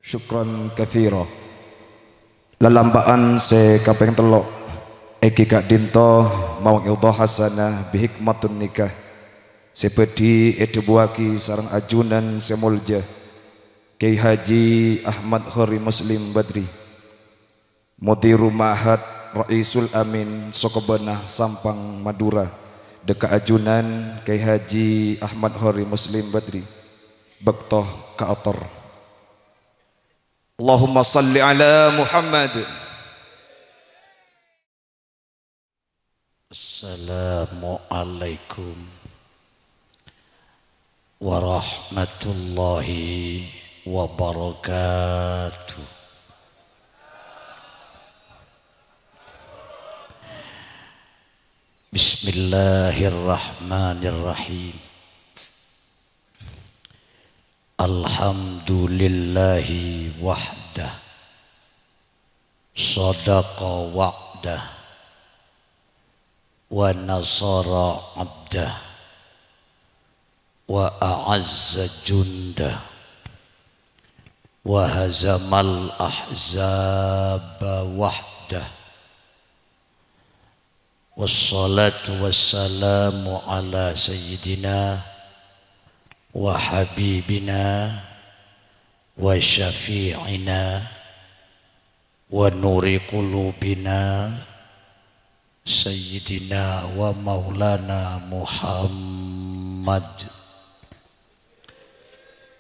Syukran kathira. Lalambaan se kapeng telok Eki Kak Dinto mau ildah hasanah bihikmatun nikah sepedi edebuaki sarang ajunan semulja Kiai Haji Ahmad Khori Muslim Badri Mudiru Ma'had Raisul Amin Sokobenah Sampang Madura deka ajunan Kiai Haji Ahmad Khori Muslim Badri Bektoh Ka'ator. Allahumma salli ala Muhammad. Assalamualaikum warahmatullahi wabarakatuh. Bismillahirrahmanirrahim. Alhamdulillahi wahdah, sadaqa wa'dah, wa nasara abdah, wa a'azza jundah, wa hazamal ahzaba wahdah. Wassalatu wassalamu ala sayyidina wa habibina wa syafi'ina wa nuri qulubina sayyidina wa maulana Muhammad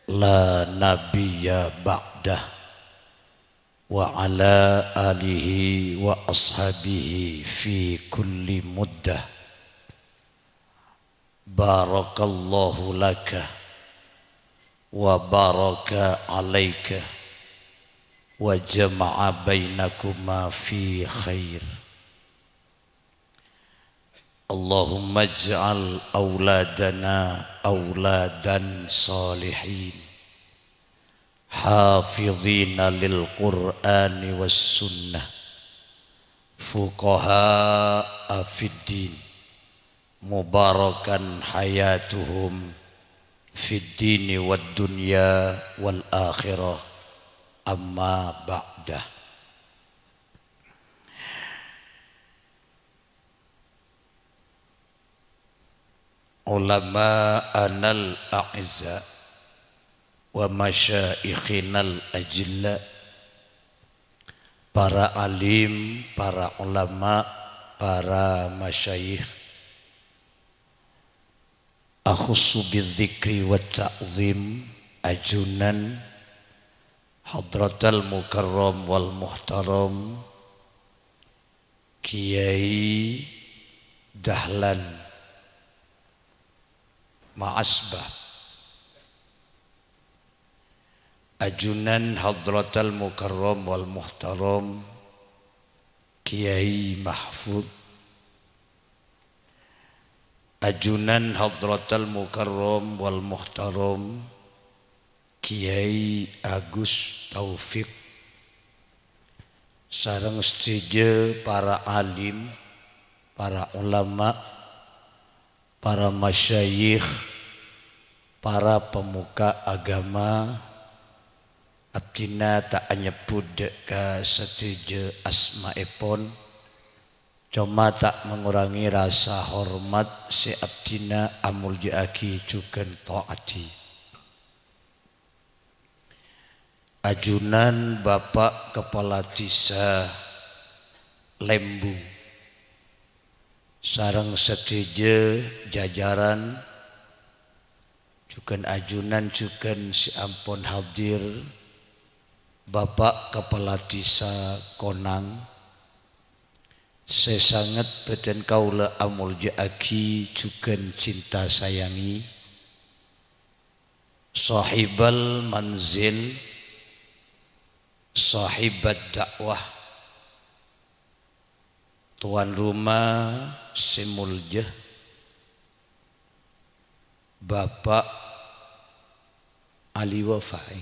la nabiyya ba'dah wa ala alihi wa ashabihi fi kulli muddah. Barakallahu laka wa baraka alaika wa jama'a bainakuma fi khair. Allahumma ij'al awladana awladan salihin hafidhina lil qur'ani was sunnah fuqaha'a fid din mubarakan hayatuhum fid dini wad dunya wal akhirah amma ba'dah. Ulama anal a'izza wa masyayikhinal ajilla, para alim, para ulama, para masyayikh, akhussu bidzikri wa ta'zim ajunan hadratal mukarram wal muhtaram Kiai Dahlan Ma'asbah, ajunan hadratal mukarram wal muhtaram Kiai Mahfud, ajunan hadratal mukarram wal muhtaram Kiai Agus Taufik, sareng sedaya para alim, para ulama, para masyayikh, para pemuka agama. Abdina tak nyebut ka sedaya asmaipun, cuma tak mengurangi rasa hormat si abdina amuljaaki juken taati. Ajunan Bapak Kepala Desa Lembu sareng sedaya jajaran juken ajunan juken si ampun hadir Bapak Kepala Desa Konang, sesangat beden kaula amuljaaki juken cinta sayangi sahibal manzil, sahibat dakwah, tuan rumah simulja Bapak Ali Wafai,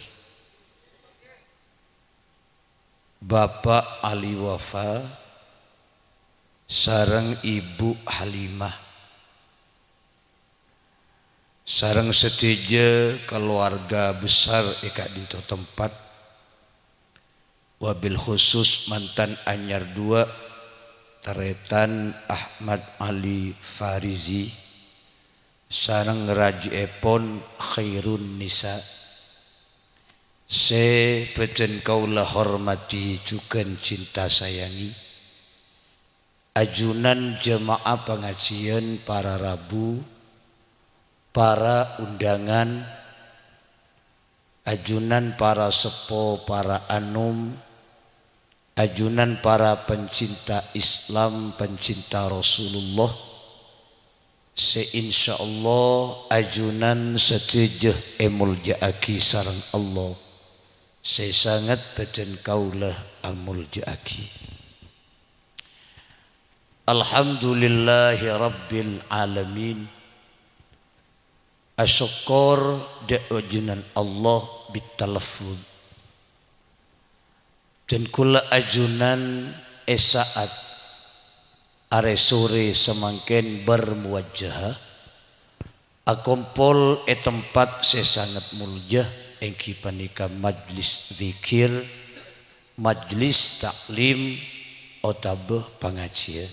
Bapak Ali Wafa sareng Ibu Halimah, sareng sedaya keluarga besar eka di tempat wabil khusus mantan anyar 2 taretan Ahmad Ali Farizi sareng raji epon Khairun Nisa se peten kaula hormati juken cinta sayangi ajunan jemaah pengajian para Rabu, para undangan, ajunan para sepo, para anum, ajunan para pencinta Islam, pencinta Rasulullah, seinsyaallah ajunan setejeh emul jaaki sareng Allah, sesangat beten kaulah amul jaaki. Alhamdulillahi Rabbil Alamin. Asyukur da'ujunan Allah bitalafud. Dan kula ajunan esaat are sore semangken bermuwajjah akompol tempat sesangat muljah engki panika majlis zikir, majlis taklim otabah pengajian.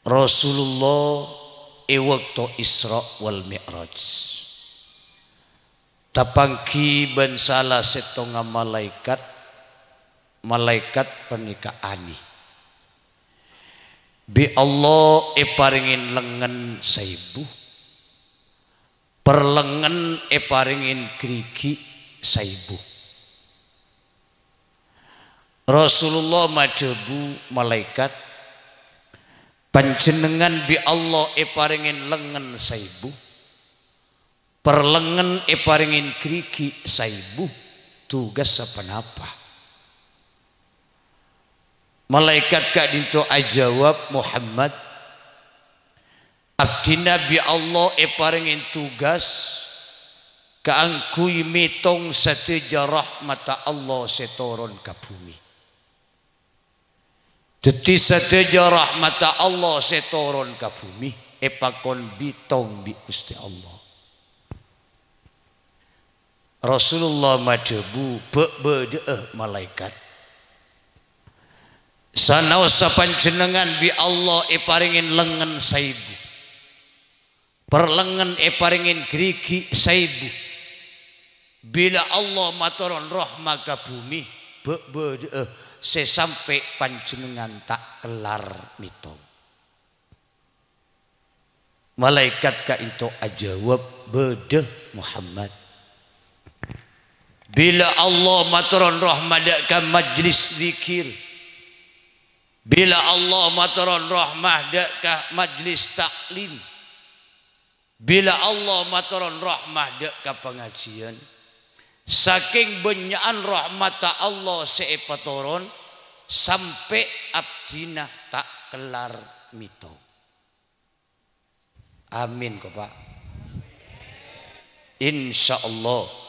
Rasulullah waktu Isra wal Mi'raj tapangki ben salah setonga malaikat panika ani bi Allah paringin lengan saibu perlengan paringin kriki saibu. Rasulullah majebu malaikat panjenengan bi Allah paringin lengan saibu perlengan paringin kriki saibu tugas sepenapa malaikat kak dinto ajawab Muhammad abdina bi Allah paringin tugas kaangkui mitong sateja rahmata Allah setoron ka bumi. Jadi sateja rahmata Allah setoron ka bumi epakon bitong bi Gusti Allah. Rasulullah majebu bebedeeh malaikat. Sanaosa panjenengan bi Allah paringin lengan saibu. Perlengan paringin gerigi saibu. Bila Allah matoron rahmah ka bumi bebedeeh sesampai panjenengan tak kelar mitong. Malaikat ka itu ajawab bedeh Muhammad. Bila Allah maturon rahmat ka majlis zikir, bila Allah maturon rahmat ka majlis taklim, bila Allah maturon rahmat ka pengajian, saking benyaan rahmata Allah seepatoron sampai abdina tak kelar mitong. Amin kok Pak. Insyaallah.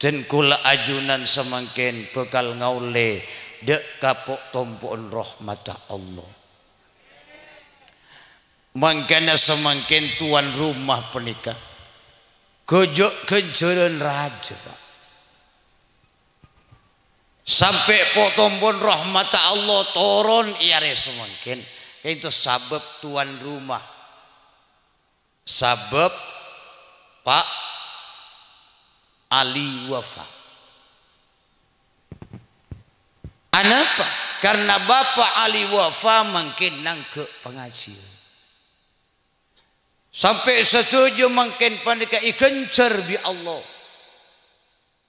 Dan kula ajunan semangkin bekal ngaule dek kapok tompoon rahmata Allah. Mangkana semangkin tuan rumah penikah gojok kenceran raja Pak. Sampai potombon rahmat Allah toron iare semangkin itu sabab tuan rumah, sabab Pak Ali wafa. Kenapa? Karena Bapak Ali wafa mungkin nang ke pengajian. Sampai setuju mungkin panika ikencer bi Allah.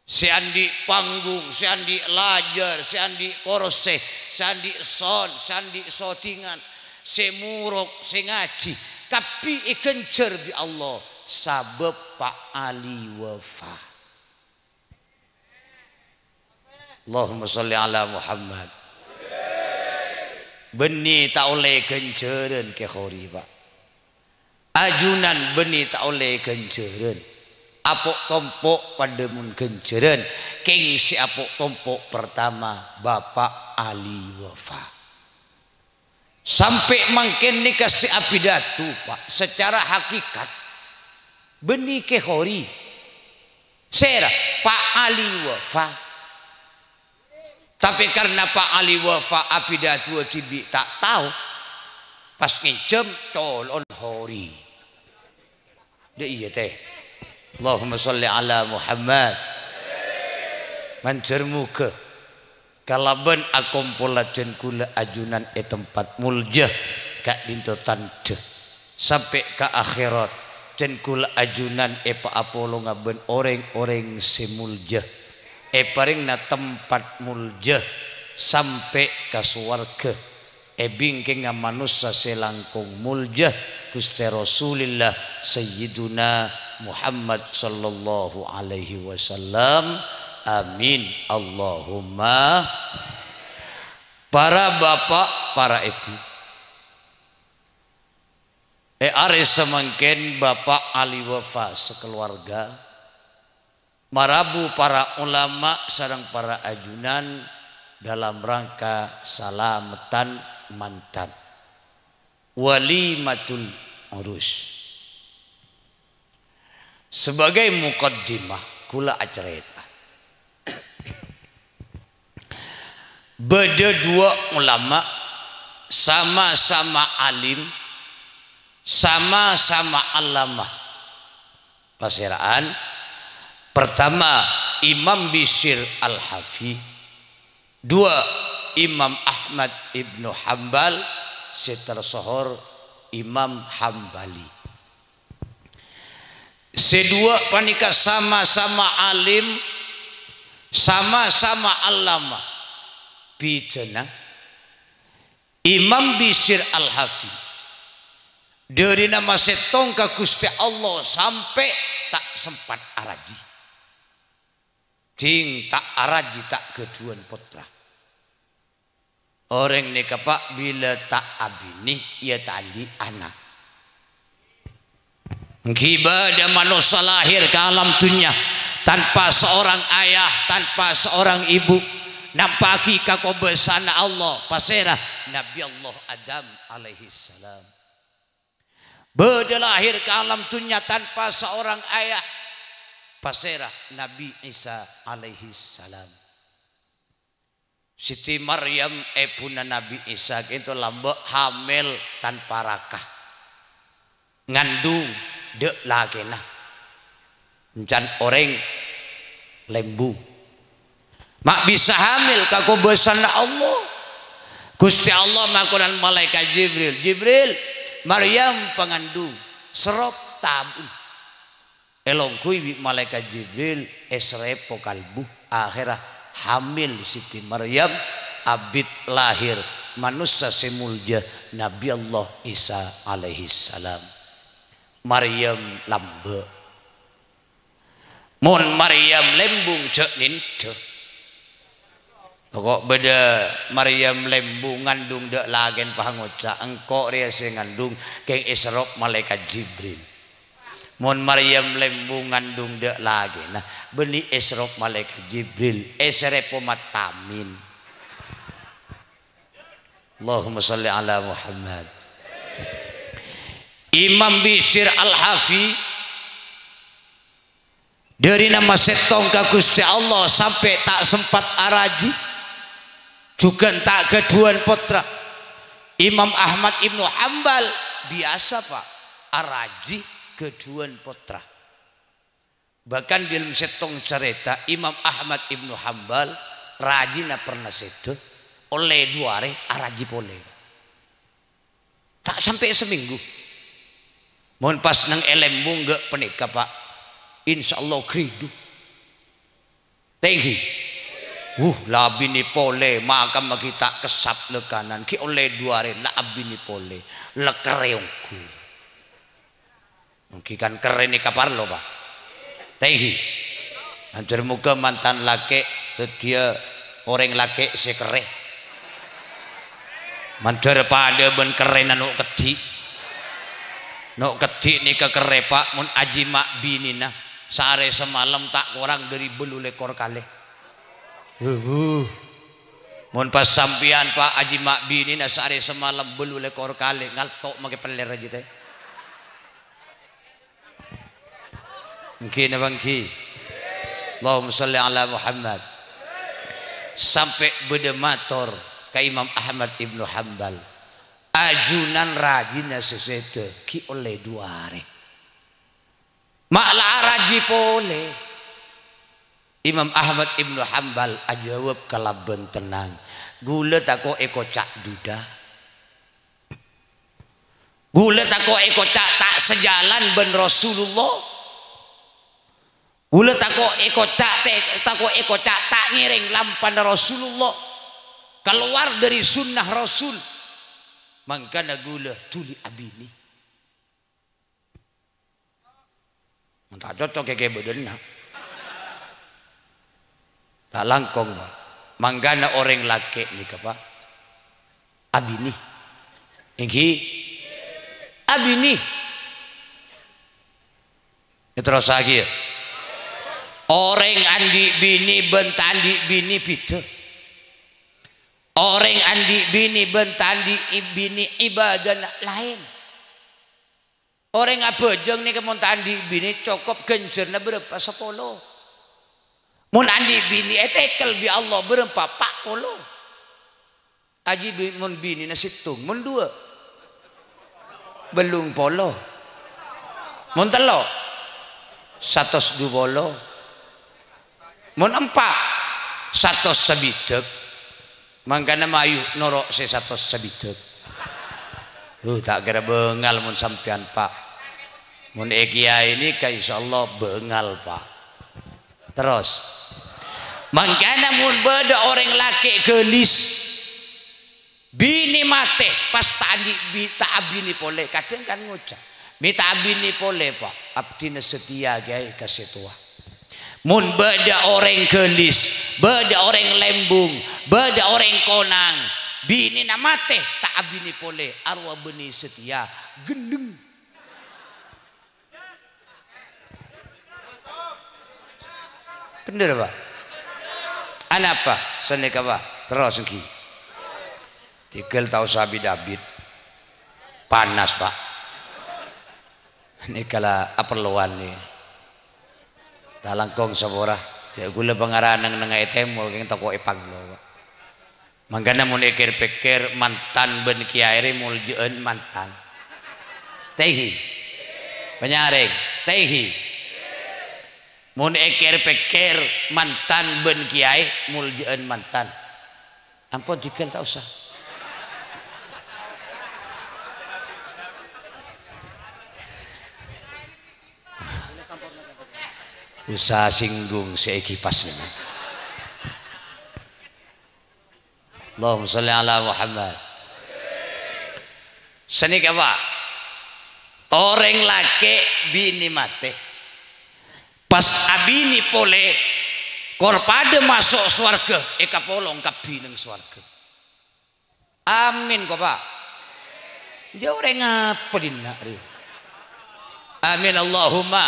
Si andi panggung, si andi lajar, si andi korose, si andi son, si andi sotingan, si murok, si ngaji. Tapi ikencer bi Allah sabab Pak Ali wafa. Allahumma sholli ala Muhammad. Beni tak oleh kenceran ke khori Pak. Ajunan beni tak oleh kenceran. Apok tompok pandemun kenceran. King si apok tompok pertama Bapak Ali wafa. Sampai mungkin dikasih apidatu Pak. Secara hakikat beni ke khori. Serah Pak Ali wafa. Tapi karena Pak Ali wafa apidah tua tibi tak tahu. Pas ngincem tolon hori. Dia iya teh. Allahumma sholli ala Muhammad. Mancer muka. Kalaban akompolajen kula ajunan tempat muljah kak dinto tante sampai ke akhirat jen kula ajunan pa apolo ngaben orang-orang semuljah paring na tempat muljah sampai ke swarga bingking nga manusia selangkung muljah Gusti Rasulillah Sayyiduna Muhammad sallallahu alaihi wasallam. Amin Allahumma. Para bapak, para ibu, are semangken Bapak Ali wafa sekeluarga, marabu para ulama sareng para ajunan dalam rangka salamatan mantan walimatul urus. Sebagai mukaddimah kula acara eta beda dua ulama sama-sama alim sama-sama alamah pasiraan. Pertama Imam Bishr Al-Hafi, dua Imam Ahmad Ibnu Hambal, setersohor Imam Hambali. Sedua panika sama-sama alim sama-sama alamah. Bijana Imam Bishr Al-Hafi dari nama setong ke Gusti Allah sampai tak sempat araji ting tak araji tak keduan putra orang ni kapak bila tak abini ia tadi anak ibadah manusia lahir ke alam dunia tanpa seorang ayah tanpa seorang ibu nampaki kakobesan Allah pasirah Nabi Allah Adam alaihi salam berlahir ke alam dunia tanpa seorang ayah pasirah Nabi Isa alaihi salam. Siti Maryam ibunda Nabi Isa itu lambek hamil tanpa rakah ngandung dek lagi nah encan orang lembu mak bisa hamil kakobesan Allah. Gusti Allah makunan malaikat Jibril Maryam pengandung serop tabu elongkui malaikat Jibril esrepo kalbu akhirah hamil Siti Maryam abid lahir manusia semulja Nabi Allah Isa alaihi salam. Maryam lambe mon Maryam lembung cek ninte kok beda Maryam lembung ngandung dek lagen pahangoca engkau riase ngandung keng isrop malaikat Jibril mon Maryam lembung ngandung dek lagen nah beli isrop malaikat Jibril esrepo matamin. Allahumma sholli ala Muhammad. Imam Bishr Al-Hafi dari nama setong ke Gusti Allah sampai tak sempat araji juga tak keduan putra. Imam Ahmad Ibnu Hambal biasa pak araji keduan putra. Bahkan dalam setong cerita Imam Ahmad Ibnu Hambal rajina pernah setu oleh dua hari araji boleh tak sampai seminggu. Mohon pas nang elembung gak penikah pak insya Allah kridu tinggi labini pole maka kita kesap le kanan ki oleh dua hari labini pole le kereungku mungkin kan keren ni kapar lo pak tinggi hancur muka mantan laki tu dia orang laki sekere mancer pada ben keren anu kecil no kecil ni kekere pak mun aji mak binina sehari semalam tak kurang dari belu lekor kali mun pas sampian pak aji mak binina sehari semalam belu lekor kali ngaltok make peler aja teh mungkin bangki Allahumma sholli ala Muhammad. sampai bedemator ke Imam Ahmad Ibnu Hambal ajunan rajina sesete ki oleh duare maklah raji pole Imam Ahmad Ibnu Hambal ajawab kalaben tenang gula tako eko cak duda gula tako eko cak tak sejalan ben Rasulullah gula tako eko cak tak ngiring lampan Rasulullah keluar dari sunnah Rasul mangkana gula tuli abini tak cocok kayak bedena tak langkong pak manggana orang laki nih pak abini ini abini terus lagi orang andi bini bentandi bini pita orang andi bini bentandi bini ibadah lain orang apa jeng nih kemun tandi bini cokop gencerna berapa 10 mun andi bini etekel bi Allah berempat 40 aji mun bini nasitung mun 2 belum polo mun telo 120 mun 4 100 sebidek mangkana mayu norok se 100 sebidek tak kira bengal mun sampean pak mun ekia ini ka insyaallah bengal pak terus mangkana mun beda orang laki gelis bini mate pas tadi bita abini pole kadang kan ngucap bita abini pole pak abdina setia gay kasih tua mun beda orang gelis beda orang lembung beda orang konang bini na mate tak abini pole arwah beni setia gendeng bener pak anak apa seneka pak terus ki tikel tahu sabi David panas pak ini kala aperluan nih talangkong sabora dia gula pengaranang nang etem mau keng toko epang lo manggana mun ekir pikir mantan ben kiai muljeun mantan tehi penyaring tehi mun ekir pikir mantan ben kiai muljeun mantan ampun dikel tak usah usah singgung seiki pasnya Allahumma sholli ala Muhammad senik apa orang laki bini mate pas abini pole korpada masuk swarga eka polong kapi neng swarga amin kok pak dia orang ngapelin nakri amin Allahumma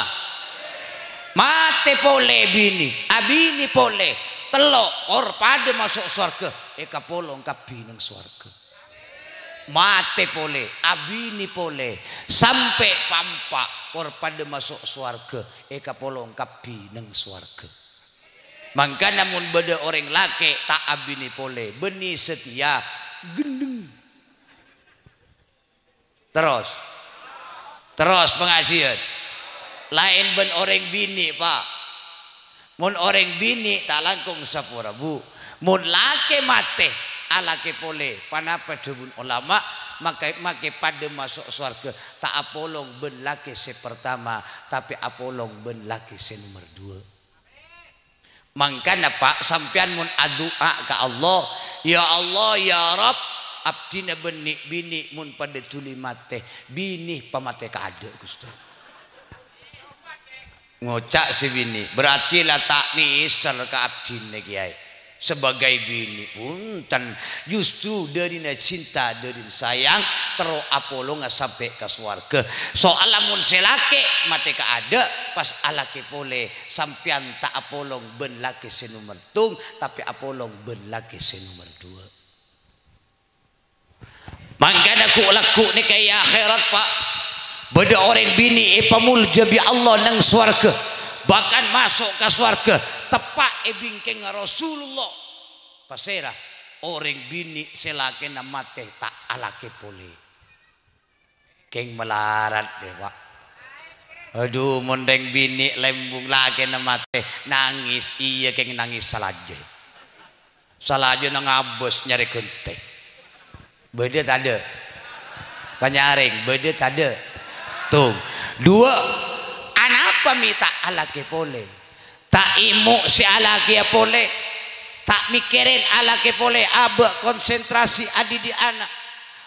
mate pole bini abini pole telok korpada masuk swarga eka polong kapi neng swarga mate pole abini pole sampai pampak korpada masuk swarga eka polong kapi neng swarga mangka namun beda orang laki tak abini pole beni setia gendeng terus pengajian lain ben orang bini pak mun orang bini tak langkung 10.000 mun laki mate alake pole panapa debun ulama maka pada masuk surga tak apolong ben laki sepertama tapi apolong ben laki nomor 2 mangkana pak sampean mun adua ke Allah ya Rab abdina benik bini mun pada tuli mate bini pamate kada Gusti ngocak si bini berarti lah tak nisal ke abdina kiai sebagai bini punten justru dari cinta dari sayang terus apolong sampai ke swarga soal lamun selake mate ka ada pas alake pole sampean tak apolong ben laki nomor tung tapi apolong ben laki nomor 2 mangkana ku laku ni kaya akhirat pak beda orang bini pamulja bi Allah nang swarga bahkan masuk ke swarga tepak bingkeng Rasulullah pasera orang bini selake namate tak alake pole keng melarat deh pak. Aduh mondeng bini lembung lagi namate nangis iya keng nangis salaje nang abos nyari genteng beda tade panyaring beda tade tuh dua anapa minta alake pole tak imu si alake pole tak mikirin alake pole abek konsentrasi adi di anak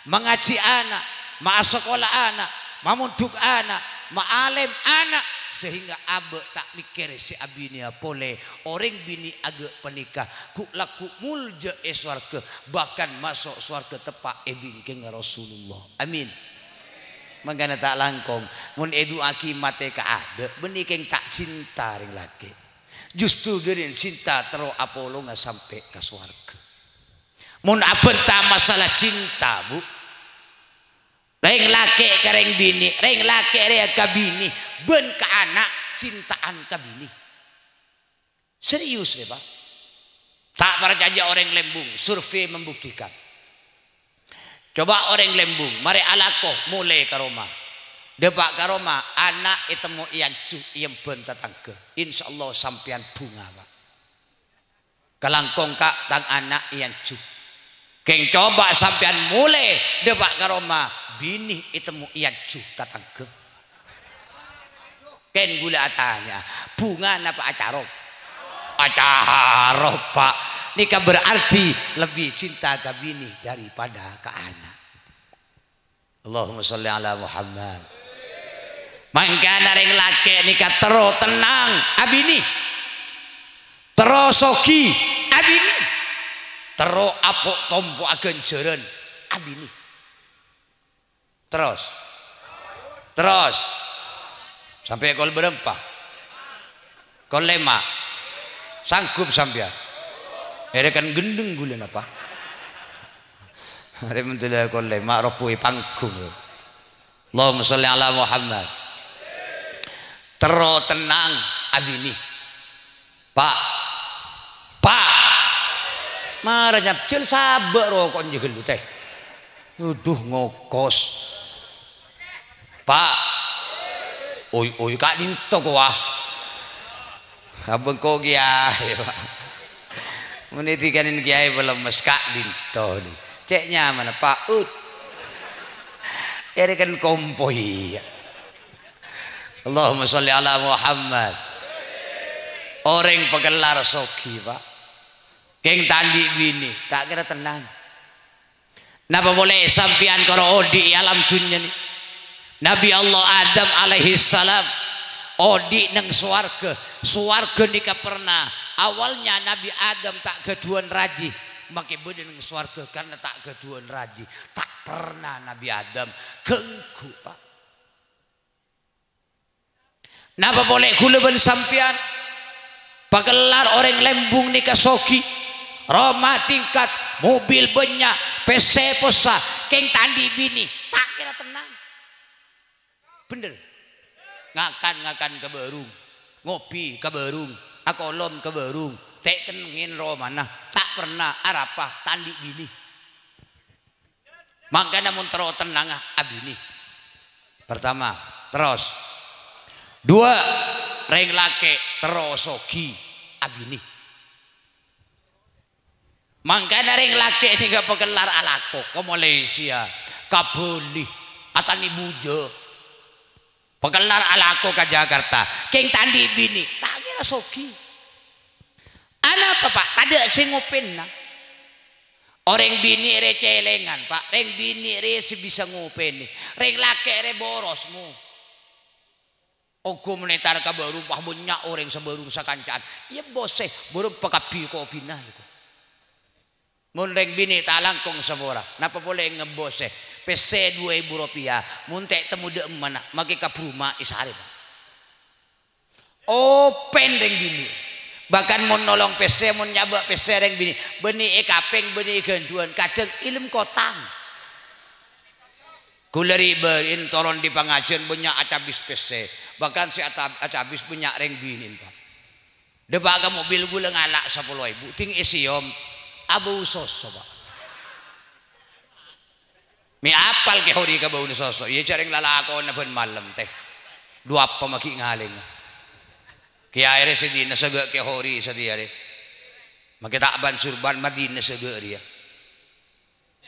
mengaji anak ma sekolah anak mamunduk anak ma'alim anak sehingga abe tak mikir si abini pole orang bini agak penikah ku laku mulja swarga bahkan masuk swarga tepak bingking Rasulullah amin mangkana tak langkong mun edu akimate ka ada benikeng tak cinta ring laki justru gerin cinta tero Apollo nggak sampai ke swarga mun abenta masalah cinta bu reng laki ke reng bini reng laki reng ke bini ben ke anak cintaan ke bini serius ya pak tak percaya orang lembung survei membuktikan coba orang lembung mari alako mulai ke rumah depak ke rumah anak itu mau ian cu ian ben tetangga insyaallah sampean bunga pak kelangkong kak tang anak ian cu keng coba sampean mulai depak ke rumah bini itu mau ian cu tetangga ken gula tanya bunga apa acarok pak nikah berarti lebih cinta ke bini daripada ke anak. Allahumma sholli ala Muhammad. Mangkana reng laki nikah tero tenang abini tero sogi abini tero apok tompo agenjeren abini terus sampai kol berempat kol lema sanggup sampean ere kan gendeng gulen apa are mentela kol lema ropui panggung Allahumma sholli ala Muhammad tero tenang abini pak marah nyapcil sabar rokok njegelu teh uduh ngokos pak oi kak dinto ko wah abeng ko kiai pak meniti kanin kiai belum mes kak dinto nih ceknya mana pak ere kan kompoi Allahumma sholli ala Muhammad orang pegelar soki pak keng tandi bini tak kira tenang napa boleh sampian karo odi alam dunia nih Nabi Allah Adam alaihi salam odi neng suarga nikah pernah awalnya Nabi Adam tak keduan raji makai beda neng suarga karena tak keduan raji tak pernah Nabi Adam kengku pak napa boleh kuleban sampian pagelar orang lembung nikah soki Roma tingkat mobil banyak PC posa keng tandi bini tak kira tenang bener ngakan ke berung ngopi ke berung akolom ke berung tek keningin romana tak pernah arapah tandi bini maka namun tero tenang abini pertama terus dua reng lake terus sogi abini maka reng lake ini gak pegelar alako ke Malaysia kabeli atani bujo pegelar alako ke Jakarta keng tandi bini tak kira sogi ana apa pak tadi sing ngupin nah orang bini re celengan pak reng bini re sebisa ngupin reng laki re borosmu ogo menetar ka baru bah banyak orang sebaru sakancaan ya bose baru pekapi ko pinah mun reng bini talangkong sabora napa boleh ngebose PC 2.000 rupiah muntek temu de mana maki ka rumah isare open reng bini bahkan mun nolong PC mun nyabak PC reng bini beni kaping beni ganduan kadang ilmu kotang kuleri berin toron di pengajian banyak acabis PC bahkan si acabis banyak reng bini pak depak ke mobil gula ngalak 10.000 ting isiom abau soso Pak. Mi apal ke hori ka bau soso. Iya careng lalakon na ben malam teh. Dua apa maki ngaling. Kaya aire sedih na saga ke hori sedih are. Makita ban surban madin na saga dia.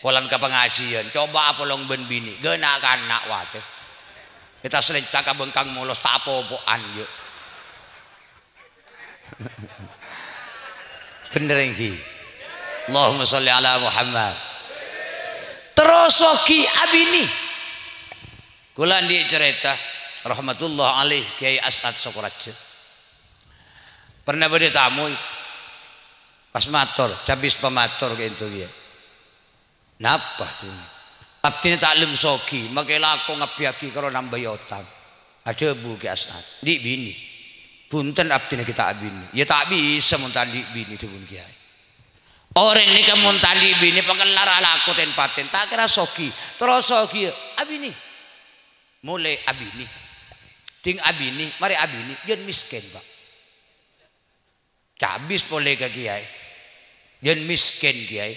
Polan ka pangasian. Coba apolong ben bini. Gena kan nak wate. Kita selita ka bengkang mulos tak apa-apaan yo. Bener ki. Allahumma sholli ala Muhammad. Terus ki abini. Kula di cerita rahmatullah alaih Kiai As'ad Sokoratje. Pernah bade tamu pas matur, cabis pematur gitu dia. Napa tuh? Abdine taklim soki, make lako ngapiaki karo nambah yotang. Ada bu Kiai As'ad, di bini. Punten abdine kita abini. Ya tak bisa muntan di bini tuh pun Kiai. Orang ini kamu tadi bini pengelar ala aku tempaten tak kira soki terus soki abini mulai abini ting abini mari abini jen miskin Pak cabis boleh ke Kiai jen miskin Kiai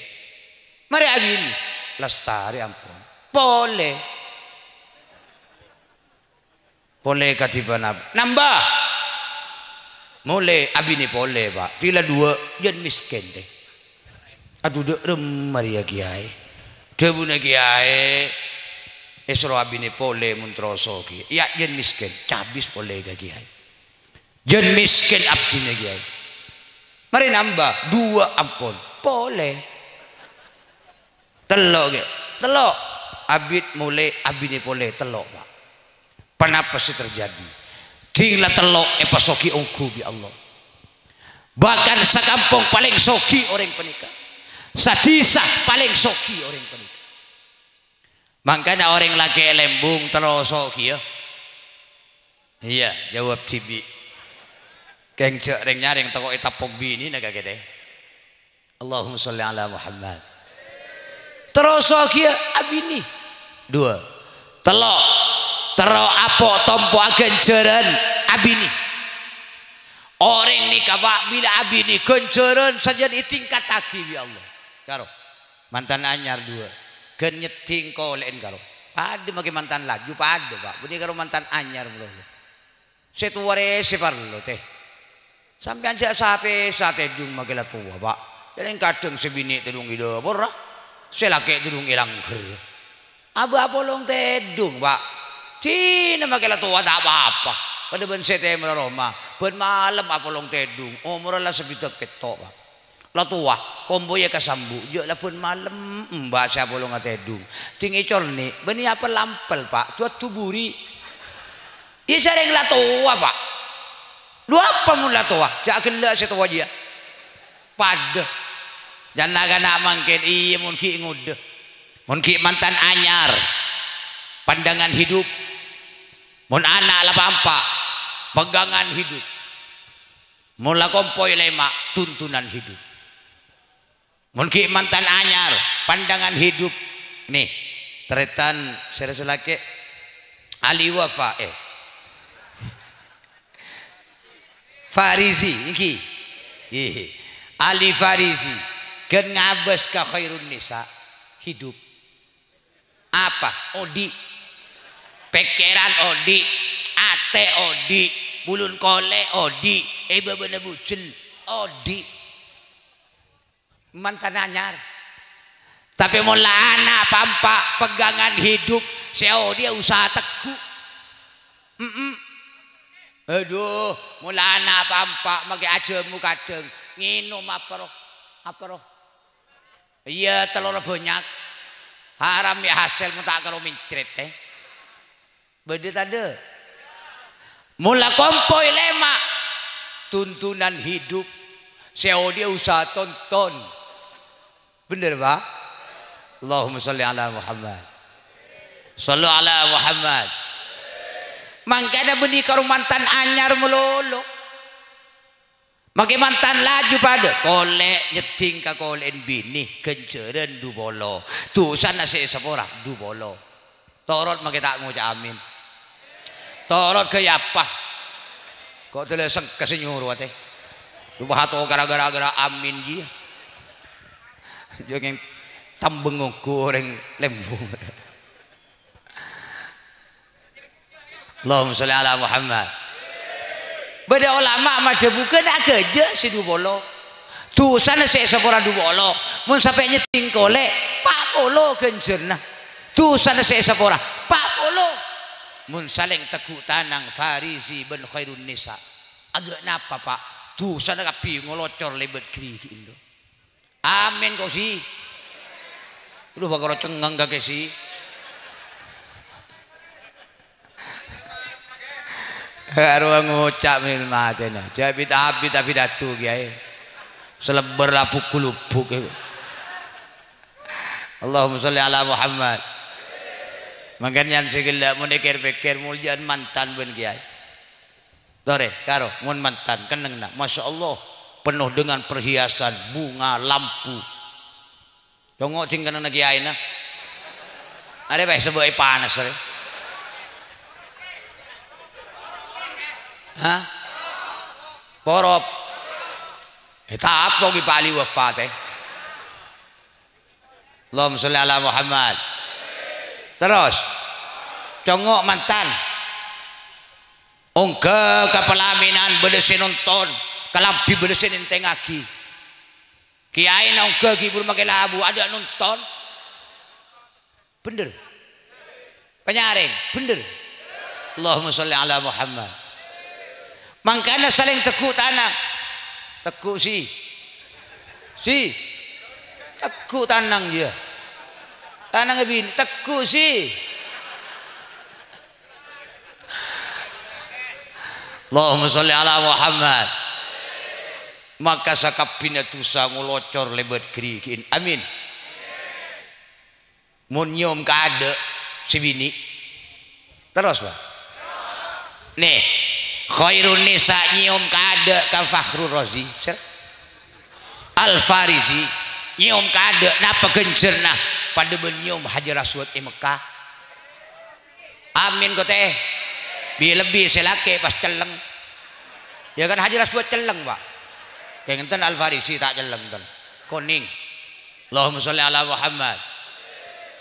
mari abini lestari ampun boleh katiba nambah mulai abini boleh Pak bila dua jen miskin deh. Aduh dek remar ya Kiai. Debuna Kiai. Esro abine pole muntroso Kiai. Ya jen miskin. Cabis pole ga Kiai. Jen miskin abdine Kiai. Mari nambah. Dua ampun. Pole. Telok Kiai. Telok. Abid mulai abine pole telok Pak. Kenapa sih terjadi? Dinglah telok epasoki ongku bi Allah. Bahkan sekampung paling soki orang penikah. Sadisa paling soki orang penikah. Makanya orang lagi lembung terus soki ya. Iya jawab cibi. Keng cek reng nyaring toko etapok bini naga gede. Allahumma sholli ala Muhammad. Terus soki ya abini. Dua. Telok. Tero apok tompo agen jeren abini. Orang nikah Pak bila abini kenjeren saja ditingkat lagi ya Allah. Karo mantan anyar dua genyeting kolen karo pada makin mantan laju pada Pak budi karo mantan anyar belum setuare separlo teh sampai aja sape sate dung makin tua Pak jadi kadang sebini tedung ide borra selake tedung ilang ker abu apolong tedung Pak cina makin tua tak apa-apa pada ben sete meroma ben malam apolong tedung umurlah sebitak ketok Pak la tua komboya kasambu yo la pun malam mbak saya bolong atedung ting icor ni beni apa lampel Pak cuat tuburi iya jarang la tua Pak dua apa mula tua jangan la saya tua dia pada jangan nak mangkin iya mungkin ngude mungkin mantan anyar pandangan hidup mun anak la pampa pegangan hidup mula kompoi lema tuntunan hidup. Mungkin mantan anyar pandangan hidup nih teretan seraselake Ali Wafa Farizi iki Ali Farizi kan ngabes ka khairun nisa hidup apa odi pekeran odi ate odi bulun kole odi bener bucel odi mantan anyar tapi mula anak pampa pegangan hidup seo dia usaha teguh aduh mula anak pampa mage ajemu kadang nginum apa roh iya telur banyak haram ya hasil mutak karo mincret beda tade mula kompoi lema tuntunan hidup seo dia usaha tonton bener Pak Allahumma sholli ala Muhammad sallu ala Muhammad mangkana benih karo mantan anyar melolo maki mantan laju pada kolek nyeting ka kolen bini kenceren du bolo tu sana se sepora du bolo torot maki tak ngucap amin torot ke apa kok teleseng kesenyuru teh lu bahato gara-gara amin ji Jangan tambeng goreng lembung. Allahumma sholli ala Muhammad. Beda ulama mah bukan nak kerja si dubolo. Tu sana saya sepora dubolo. Mun sampai nyeting kolek pak polo kencerna. Tu sana saya sepora pak polo. Mun saling tekuk tanang Farisi ben khairun nisa. Agak napa pak? Tu sana kapi ngolocor lebet kiri Indo. Amin kau si. Lu bakal cengang kagak sih. Harus ngucap milmatena. Jadi tapi datu kiai. Selebar lapuk kulupuk. Allahumma sholli ala Muhammad. Makanya segala mun pikir mulian mantan ben kiai. Dore karo mun mantan kenengna. Masya Allah penuh dengan perhiasan, bunga, lampu. Tongok tinggal nak kiai na. Ada baik sebagai panas re. Hah? Porop. Tak apa ki pali wafat Allahumma sholli ala Muhammad. Terus congok mantan. Ongke kapelaminan bedesin nonton, kalampi bedesin enteng aki. Kiai na ongke ki buru makai labu ada nonton. Bener. Penyaring, bener. Allahumma sholli ala Muhammad. Makanya saling tekuk tanah. Tekuk si tekuk tanang dia. Tanang bin tekuk si. Allahumma sholli ala Muhammad. Maka sakapina tusa ngulocor lebet krikin. Amin. Mun nyom kade si bini. Terus Pak. Nih, khairun nisa nyium kade ka Fakhrul Razi. Al Farisi nyium kade napa gencerna pada nyium Hajar Aswad di Mekah. Amin kau teh. Bi lebih selake pas celeng. Ya kan Hajar Aswad celeng Pak. Yang enten Al Farisi tak celeng kan. Kuning. Allahumma sholli ala Muhammad.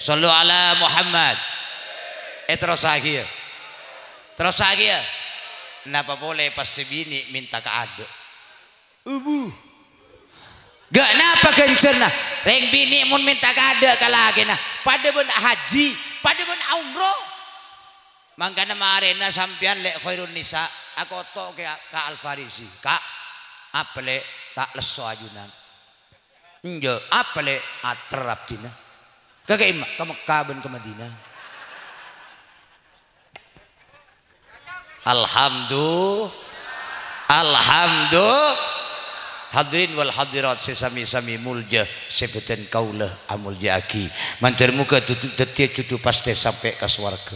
Sallu ala Muhammad. Terus lagi. Terus lagi. Kenapa boleh pas sebini minta ke ade? Gak napa kencerna. Reng bini mun minta ke ade kalagi nah. Pada ben haji, pada ben umroh. Mangkana marena sampean lek khairun nisa aku tok ke Al Farisi. Kak, apa lek tak leso ajunan. Nje, apa lek atrap dina. Kagak imak ke Mekah ben ke Madinah. Alhamdulillah. Hadirin wal hadirat sesami-sami mulja sebeten kaulah amulja aki. Mantar muka tutup detia cutu pasti sampai ke swarga.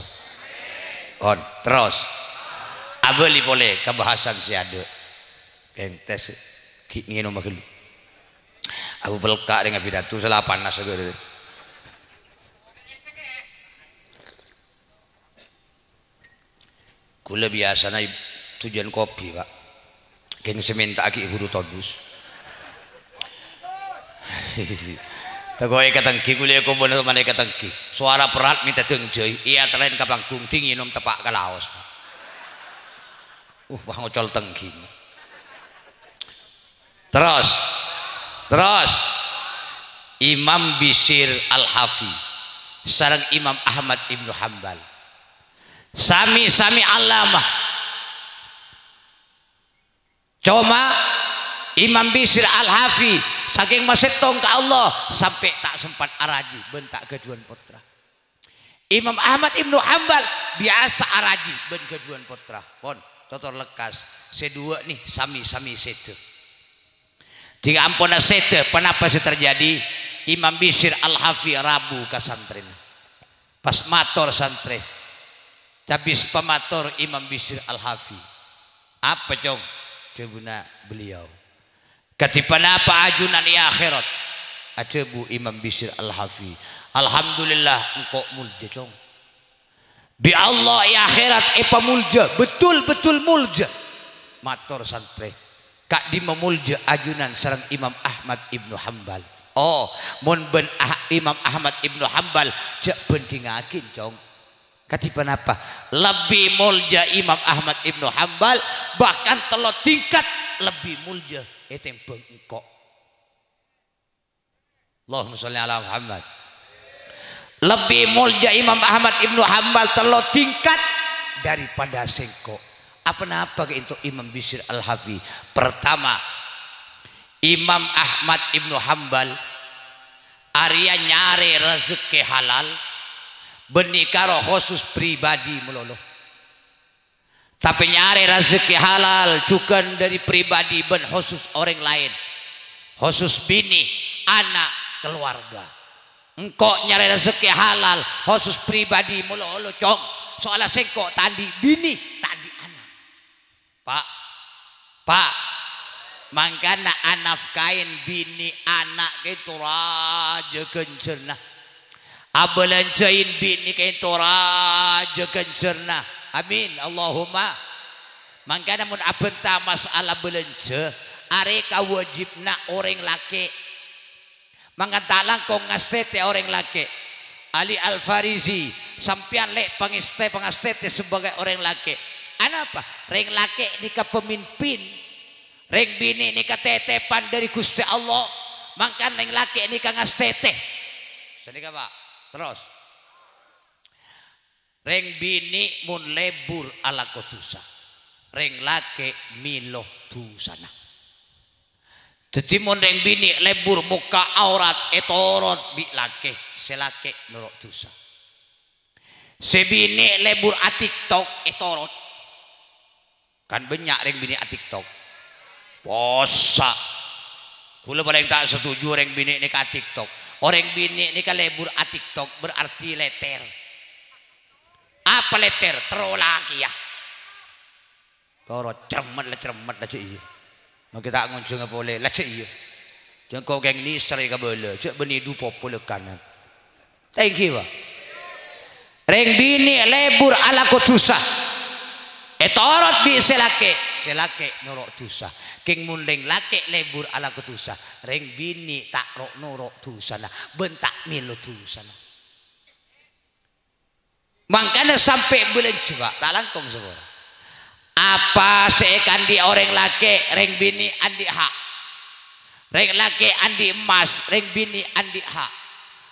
On terus. Abeli boleh kebahasan si ada. Entes kini nomor kelu. Aku belka dengan pidato salah panas segera. Kula biasa na tujuan kopi Pak. Keng seminta aki huru todus. Tagoy katangki kula ko bono manay katangki. Suara perat minta tengjoy. Iya telain ka pangkung tinggi nom tapak kalaos. Pangocol tengki. Terus Imam Bisir Al-Hafi sareng Imam Ahmad Ibnu Hanbal. Sami-sami alamah. Cuma Imam Bisir Al-Hafi saking masetong ke Allah sampai tak sempat araji bentak keduan putra. Imam Ahmad Ibnu Hanbal biasa araji ben keduan putra. Pon totor lekas sedua nih sami-sami sete. Jika ampuna sete kenapa sih terjadi? Imam Bisir Al-Hafi rabu ke santren. Pas mator santren. Habis pemator Imam Bisir Al-Hafi. Apa cong? Cebuna beliau. Ketipan apa ajunan ya akhirat? Acebu Imam Bisir Al-Hafi. Alhamdulillah engkau mulja cong. Bi Allah ya akhirat epa mulja. Betul-betul mulja. Mator santre. Kak di memulja ajunan sarang Imam Ahmad Ibnu Hanbal. Oh, mun ben Imam Ahmad Ibnu Hambal cek pentingakin cong. Katipan apa? Lebih mulia Imam Ahmad Ibnu Hambal, bahkan telur tingkat lebih mulia eteng bengkok. Allahumma sholli ala Muhammad. Lebih mulia Imam Ahmad Ibnu Hambal telur tingkat daripada sengkok. Apa untuk Imam Bishr Al-Hafi? Pertama, Imam Ahmad Ibnu Hambal Arya nyari rezeki halal benih karo khusus pribadi melolo. Tapi nyari rezeki halal juga dari pribadi ben khusus orang lain, khusus bini, anak, keluarga. Engkau nyari rezeki halal khusus pribadi melolo cong. Soalnya sengkok tadi bini, tadi anak. Pak, mangkana anak kain bini anak itu raja kencerna. Abelanjain bini itu raja kencerna. Amin Allahumma. Mangkana mun abenta masalah belanja, areka wajibna orang laki. Mangkatalang kau ngastete orang laki. Ali Al-Farizi sampian lek pangastete sebagai orang laki. Apa? Reng laki nikah pemimpin. Reng bini nikah tetepan dari Gusti Allah. Mangkan reng laki nikah ngastete. Sedika Pak. Terus. Reng bini mun lebur ala kotusa. Reng laki milo tusana. Jadi mun reng bini lebur muka aurat etorot bi laki. Selake nurut dosa. Sebini lebur atiktok etorot. Kan banyak reng bini atiktok. Bosa. Kula paling tak setuju reng bini ni ka TikTok. Orang bini ni ka lebur atiktok berarti leter. Apa leter? Terolaki ya. Torot cermet lah cik iya. Mau kita nguncung apa boleh lah cik iya. Jangan kau geng ni serai ka boleh. Cik benih dupo kanan. Thank you Pak. Reng bini lebur ala kotusa. Etorot bi selake norok tusa. King munleng lake lebur ala kotusa. Reng bini tak rok norok tusana. Bentak milo tusana. Makanya sampai bulan coba tak langkong semua. Apa seekan di orang lake reng bini andi hak. Reng lake andi emas, reng bini andi hak.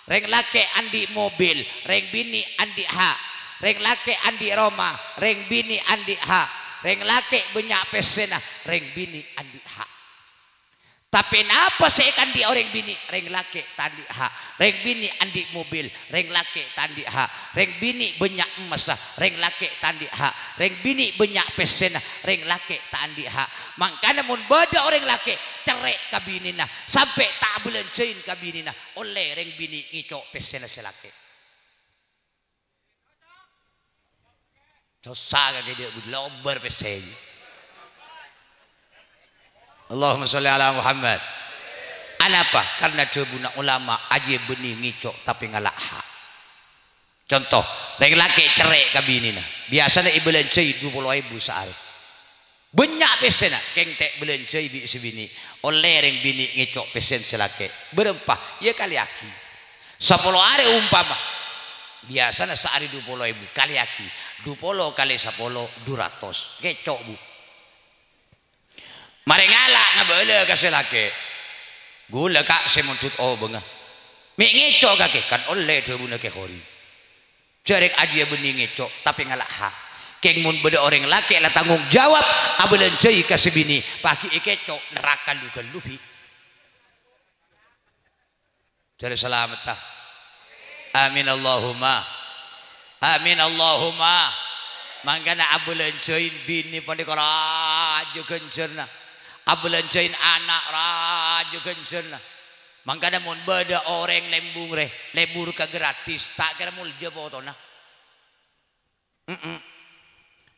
Reng lake andi mobil, reng bini andi hak. Reng lake andi Roma, reng bini andi hak. Reng lake banyak pesena, reng bini andi hak. Tapi napa seekan di orang bini, reng lake tandi hak. Reng bini andi mobil, reng lake tandi hak. Reng bini banyak emas, reng lake tandi hak. Reng bini banyak pesena, reng lake tandi hak. Makanya mun beda orang lake cerai kabinina sampai tak belanjain kabinina oleh reng bini ngicok pesena selake. Dosa kagak dia lobar pesen. Allahumma sholli ala Muhammad. Anapa? Karena cebuna ulama aja benih ngicok tapi ngalak hak. Contoh, reng laki cerai kabinina. Biasanya ibelanjai 20.000 sehari. Banyak pesen keng tek belanjai bi sebini. Oleh reng bini ngicok pesen selake. Berempah, ya kali aki. 10 hari umpama. Biasanya sehari 20.000 kali aki. 20 kali 10 200 kecok bu. Mari ngalak ngabele kasih laki. Gula kak semuntut oh benga. Mi ngecok kake kan oleh debuna ke khori. Jarek aja bening ngecok tapi ngalak hak. Keng mun beda orang laki lah tanggung jawab abelanjai kasih bini pagi ikecok neraka juga lupi. Jadi selamat tah. Amin Allahumma. Amin Allahumma. Mangkana abelanjain bini pada raja kencerna. Abelanjain anak raja kencerna. Mangkana mun beda orang lembung reh lebur ka gratis tak kira mulja botona.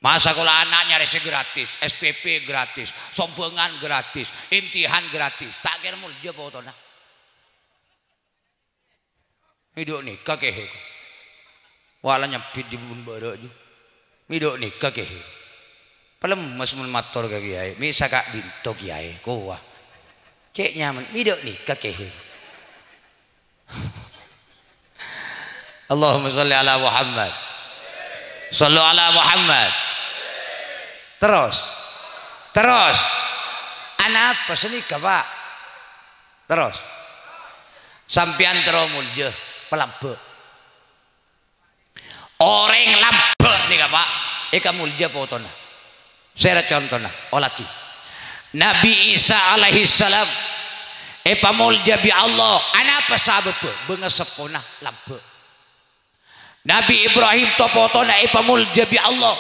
Masa kalau anaknya rese gratis, SPP gratis, sombengan gratis, imtihan gratis tak kira mulja botona. Hidup nih kakek. Wala nyempit di bun baru aja. Midok nih kakek. Pelem masmun mator kaki kiai. Misa kak dinto kiai. Kuah. Cek nyaman. Midok nih kakek. Allahumma sholli ala Muhammad. Shallu ala Muhammad. Terus. Anak apa senika Pak? Terus. Sampian terus mulya pelambe. Orang lambe nika Pak. Eka mulya potona. Saya contohna olati. Nabi Isa alaihi salam pamulja bi Allah ana apa sabab bengesepona lambe. Nabi Ibrahim to potona pamulja bi Allah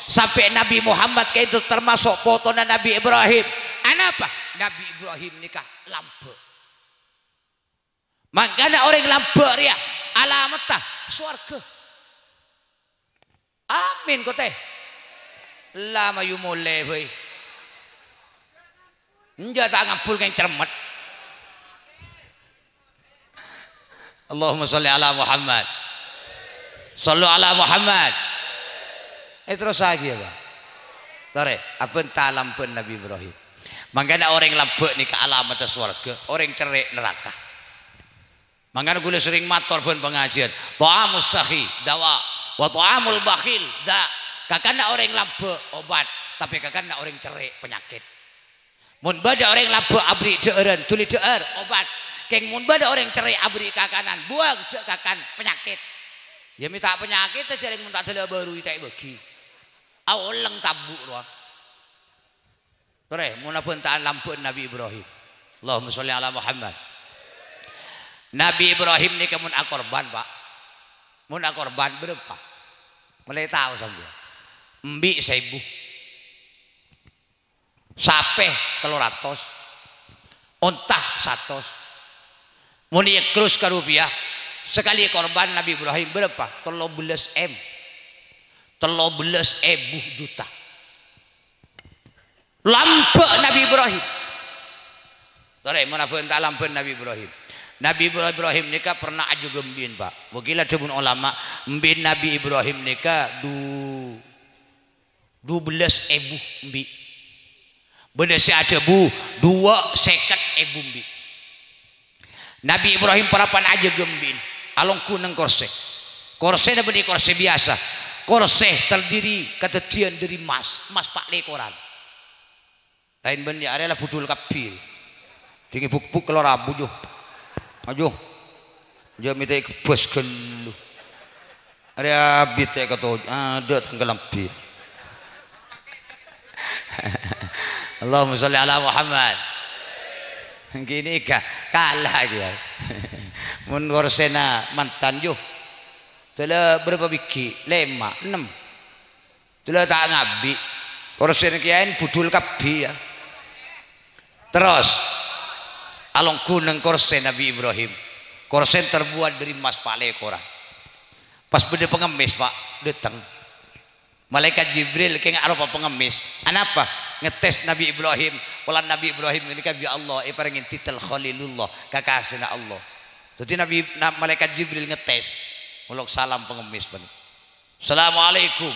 sampai Nabi Muhammad kayak itu termasuk potona Nabi Ibrahim. Ana apa? Nabi Ibrahim nikah lambe. Makanya orang lambe ya alamatah surga. Amin kau teh. Lama yu mulai boy. Nja tak ngapul kan cermat. Allahumma sholli ala Muhammad. Shallu ala Muhammad. Terus lagi ya Pak. Tore, apa talam pun Nabi Ibrahim. Makanya orang lambe ni ke alamat surga, orang cerai neraka. Makanya gue sering matur pun pengajian. Ta'amus sahi dawa, wa ta'amul bakhil da. Kakana orang lambe obat, tapi kakana orang cerai penyakit. Mun bada orang lambe abri deureun, tuli deur obat. Keng mun bada orang cerai abri kakanan, buang cek kakan penyakit. Ya minta penyakit aja yang minta tela baru itai bagi. Awaleng tabu doang. Tore, mun apuntaan lampeun Nabi Ibrahim. Allahumma sholli ala Muhammad. Nabi Ibrahim ni mun akorban, Pak. Mun akorban berapa? Mulai tahu sampean. Embi 1000. Sape 300. Ontah 100. Mun krus ka rupiah sekali korban Nabi Ibrahim berapa? 13 M. 13.000 juta. Lampe Nabi Ibrahim. Tore mun apunten lampe Nabi Ibrahim. Nabi Ibrahim nikah pernah aju gembin Pak. Wakilah cebun ulama mbin Nabi Ibrahim nikah 12.000 mbi. Bener si ada bu 250.000 mbi. Nabi Ibrahim parapan aja gembin. Along kuneng korse. Korse dah beri korse biasa. Korse terdiri ketetian dari emas pak lekoran. Lain benda adalah budul kapil. Tinggi buk kalau rabu jo. Ajo. Jo minta ikbus gelu. Ada abit ya kata ada tenggelam pi. Allahumma sholli ala Muhammad. Gini kalah dia. Mun gorsena mantan jo. Telah berapa biki? 5, 6. Telah tak ngabi. Korsen kiain budul kabi ya. Terus along kuneng korsen Nabi Ibrahim. Korsen terbuat dari emas pak lekoran. Pas beda pengemis Pak datang. Malaikat Jibril kayak apa pengemis. Anapa? Ngetes Nabi Ibrahim. Pola Nabi Ibrahim ini kan ya Allah. Parangin titel Khalilullah kakasina Allah. Jadi malaikat Jibril ngetes. Mulok salam pengemis bener. Assalamualaikum.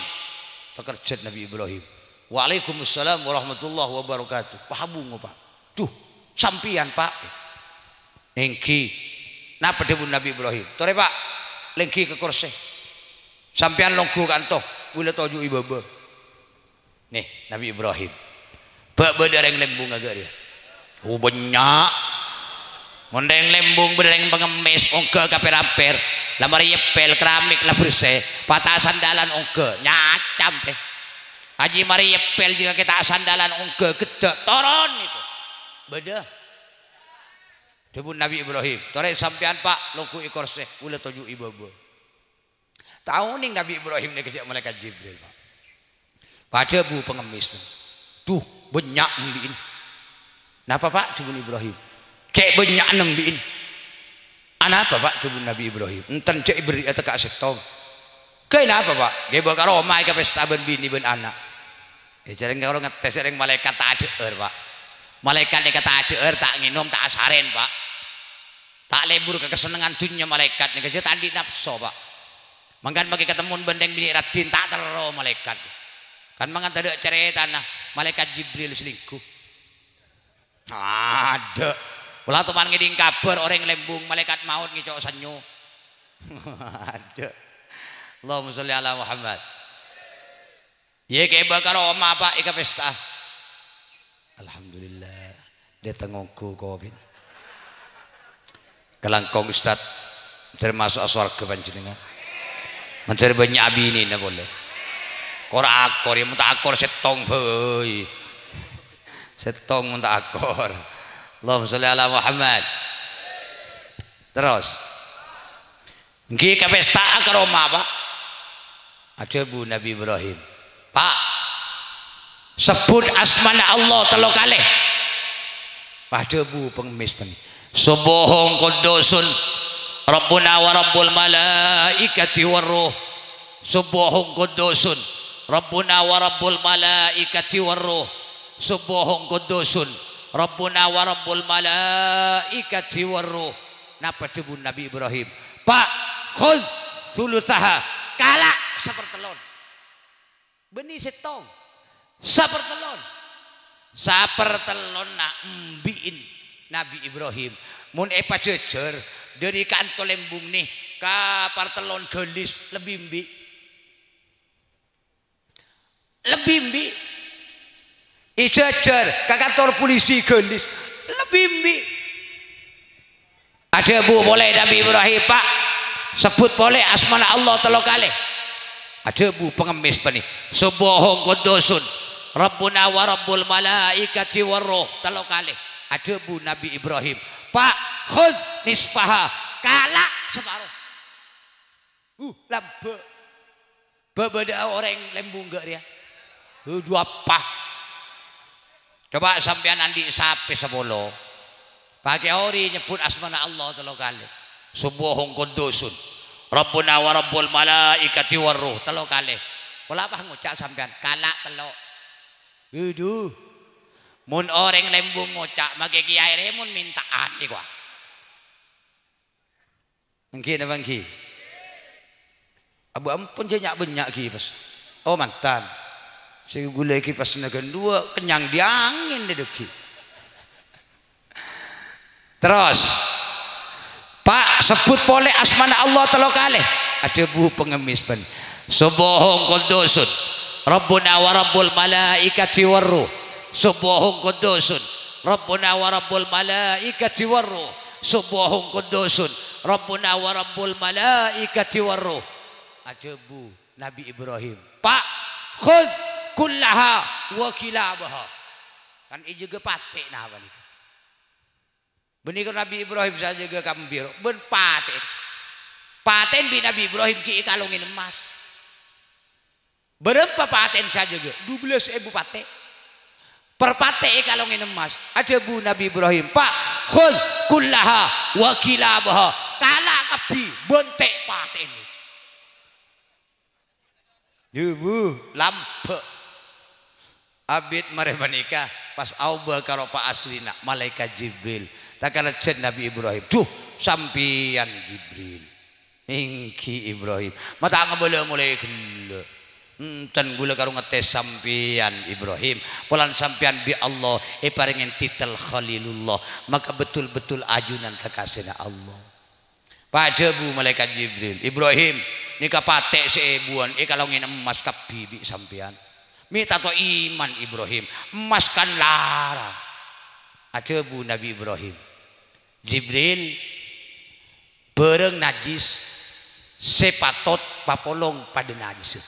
Pekerjaan Nabi Ibrahim. Waalaikumsalam warahmatullahi wabarakatuh. Pahabungo Pak. Duh, sampian Pak. Engki. Napa debun Nabi Ibrahim? Tore Pak, lengki ke kursi. Sampian longku kantoh. Gula toju ibaba. Nih, Nabi Ibrahim. Bak bereng lembung agak dia. Oh banyak. Mondeng lembung bereng pengemis ongke kaper-aper. Lamar yepel keramik lah bersih. Patah sandalan ongke nyacam teh. Haji mari yepel juga kita sandalan ongke gede toron itu. Beda. Debun Nabi Ibrahim. Tore sampean Pak loku ikor seh ula toju ibaba. Tahu ning Nabi Ibrahim ni kejak malaikat Jibril Pak. Pada bu pengemis. Tuh banyak nembiin. Napa Pak debun Ibrahim? Cek banyak nembiin. Apa Pak debun Nabi Ibrahim? Enten cek beri atau kak setong. Kenapa Pak? Dia bakal romai ke pesta ben bini ben anak. Jarang kalau ngetes jarang malaikat tak ada Pak. Malaikat dia kata ada tak nginum tak asaren Pak. Tak lebur ke kesenangan dunia malaikat nih kerja tadi nafsu Pak. Mangkan bagi ketemu bendeng bini radin tak terlalu malaikat. Kan mangan tadi cerita tanah malaikat Jibril selingkuh. Ada. Ulah tuh ngiding kabar orang lembung malaikat maut ngicok sanyo. Aduh. Allahumma sholli ala Muhammad. Ye ke bakar oma Pak ika pesta. Alhamdulillah. Dia tengokku kawin. Kelangkong Ustaz termasuk surga panjenengan. Mencari banyak abi ini nak boleh. Kor akor ya muta akor setong boy. Setong muta akor. Allahumma sholli ala Muhammad. Terus. Nggih ka pesta ka Roma Pak. Ada Bu Nabi Ibrahim. Pak. Sebut asmana Allah telo kalih. Pada Bu pengemis pen. Subuhun qudusun Rabbuna wa rabbul malaikati warruh. Subuhun qudusun Rabbuna wa rabbul malaikati warruh. Subuhun qudusun Rabbuna wa rabbul malaikati warruh. Napa debu Nabi Ibrahim? Pak, khudh thuluthaha. Kalak sapertelon. Benih setong. Sapertelon. Sapertelon nak mbiin Nabi Ibrahim. Mun epa jejer dari kanto lembung nih ka partelon gelis lebih mbi. Lebih mbi. Ijejer ka kantor polisi gelis lebih mbi. Ada Bu boleh Nabi Ibrahim Pak sebut boleh asmana Allah telo kalih. Ada Bu pengemis pani. Subuhun qudusun Rabbuna wa rabbul malaikati warruh telo kalih. Ada Bu Nabi Ibrahim. Pak khudh nisfaha. Kalak separuh. Lambe. Bebeda orang lembung gak dia. Dua pak. Coba sampean andi sapi sebolo. Pakai ori nyebut asmana Allah telo kali. Subuhun qudusun Rabbuna wa rabbul malaikati warruh telo kali. Pola apa ngucap sampean? Kalak telo. Aduh. Mun orang lembung ngocak make kiai remun minta ati gua. Engki napa engki? Abu ampun jenyak banyak ki pas. Oh mantan. Saya gula ki pas nagan dua kenyang di angin dedeki. Terus Pak sebut boleh asmana Allah telo kalih. Ada Bu pengemis pen. Subuhun qudusun Rabbuna wa rabbul malaikati warruh. Subuhun qudusun Rabbuna wa rabbul malaikati warruh. Subuhun qudusun Rabbuna wa rabbul malaikati warruh. Ada Bu Nabi Ibrahim. Pak khudh kullaha wa kilabaha. Kan juga patek nah apa nih. Benih Nabi Ibrahim saja juga kambir berpaten. Paten bi Nabi Ibrahim ki kalungin emas. Berapa paten saja juga? 12.000 paten. Per paten kalungin emas. Ada Bu Nabi Ibrahim. Pak khudh kullaha wa kilabaha. Kala kabi bentek paten. Bu lampe. Abid mare menikah pas auba karo Pak Aslina malaikat Jibril. Takkan jen Nabi Ibrahim. Duh sampian Jibril. Ingki Ibrahim. Mata ngebele mulai gila. Ten gula karo ngetes sampian Ibrahim. Polan sampian bi Allah. Paringin titel Khalilullah. Maka betul-betul ajunan kekasihna Allah. Pada Bu malaikat Jibril. Ibrahim. Nika patek seebuan. Kalongin emas kabibi sampian. Minta to iman Ibrahim. Emas kan lara. Ada Bu Nabi Ibrahim. Jibril bereng najis sepatot papolong pada najis.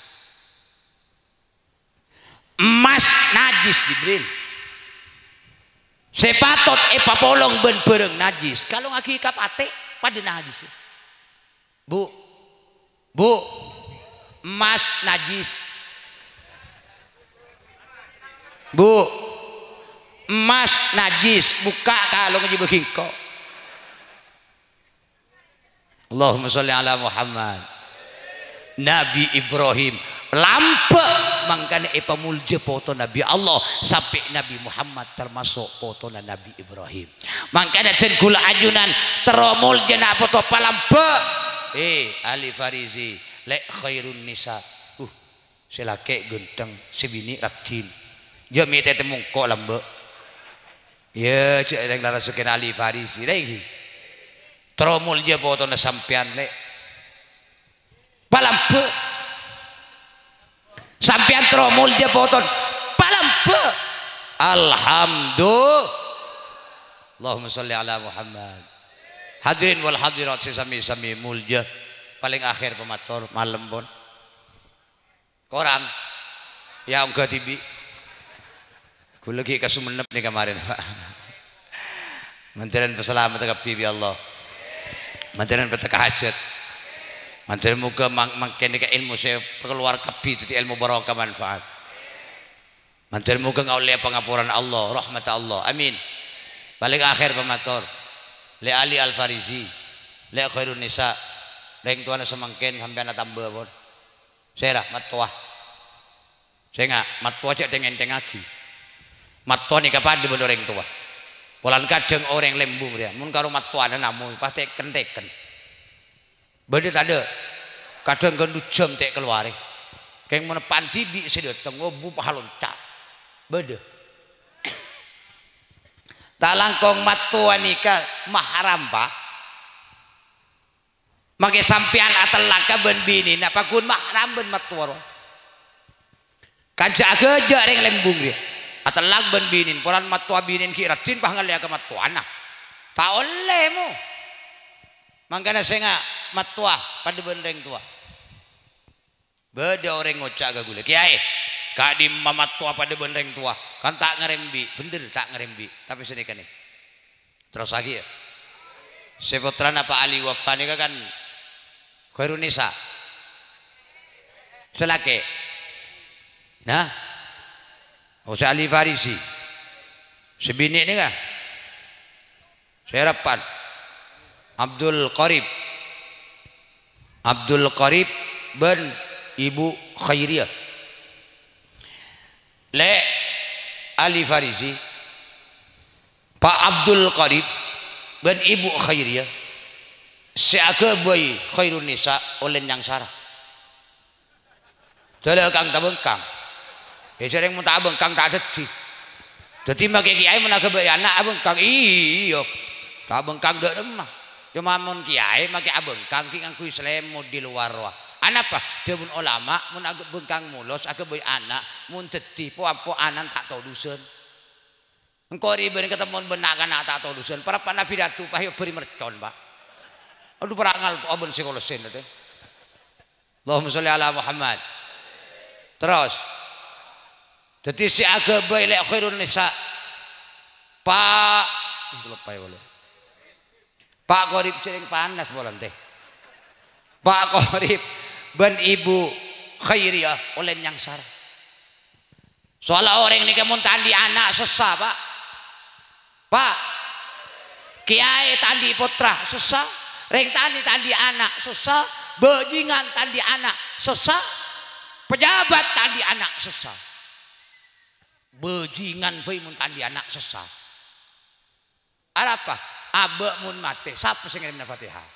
Emas najis Jibril. Sepatot papolong ben bereng najis. Kalau ngaki kapate pada najis. Bu, emas najis. Bu, emas najis buka kalau ngejibuk hingko. Allahumma sholli ala Muhammad. Nabi Ibrahim lampe mangkane pamulje foto Nabi Allah sampai Nabi Muhammad termasuk foto Nabi Ibrahim. Mangkane jen gula ajunan teromul jena foto palampe. Ali Farizi lek khairun nisa. Selake genteng sebini ratin. Ya mi tete mungko lambe. Ya cek yang lara sekian Ali Farisi lagi. Tromol je foto na sampean lek. palampe sampean tromol dia poton palampe alhamdulillah. Allahumma sholli ala Muhammad. Hadirin wal hadirat sesami-sami mulja paling akhir pematur malam pun korang ya enggak tibi gue lagi ke Sumenep nih kemarin Pak. Mantiran peselamat ke pibi Allah, mantiran petaka hajat, mantiran muka makin ke ilmu saya keluar kepi itu ilmu barokah manfaat, mantiran muka ngau lihat pengapuran Allah rahmat Allah amin. Paling akhir pematur le Ali Al Farisi le khairun nisa leng tuana semangkin sampean tambah pun saya dah matwa saya nggak matwa cek dengan tengaki matwa ni kapan di bener orang tua polan kacang orang lembung dia mun karo matwa ada namu pasti teken beda tade kadang gendu jam tek keluar keng mana panci bi sedot ngobu pahalon cap beda talangkong matwa nikah mahram pak mage sampean atalaka ben bini napa kun mahram ben matwa kaja aja reng lembung dia atalak ben binin poran matwa binin kiratin pangal ya ke matwa anak tak oleh mo mangkana senga matwa pada ben reng tua beda orang ngocak gagule kiai kak di mamatwa pada ben reng tua kan tak ngerembi bener tak ngerembi tapi sini kan nih terus lagi ya sepotran apa Ali Wafani kan khairun nisa selake nah Usa Ali Farisi sebini ini kan serapan Abdul Qarib ben Ibu Khairiyah le Ali Farisi Pak Abdul Qarib ben Ibu Khairiyah seaka boy khairun nisa oleh yang sarah dalam kang tabengkang sering muntah bengkang tak ada sih jadi makai kiai menaga bayi anak abengkang iyo tak bengkang dak demah cuma mun kiai makai abengkang ki ngangku Islam di luar wah anak apa dia pun ulama mun agak bengkang mulos agak bayi anak mun ceti po anan tak tahu dusun engkau riben ketemu benakan tak tahu dusun para panapi datu payo beri mercon pak aduh perangal tu abon sikolosen teh Allahumma sholli ala Muhammad terus jadi si agak baik lek khairun nisa Pak Qarib sering panas bolan teh Pak Qarib ben Ibu Khairiyah oleh yang sarah soalnya orang ini kemun tandi anak sesah Pak kiai tandi putra sesah ring tandi anak sesah bajingan tandi anak sesah pejabat tandi anak sesah bajingan bayi mun tandi anak sesah apa abak mun mate siapa sing ngirim Fatihah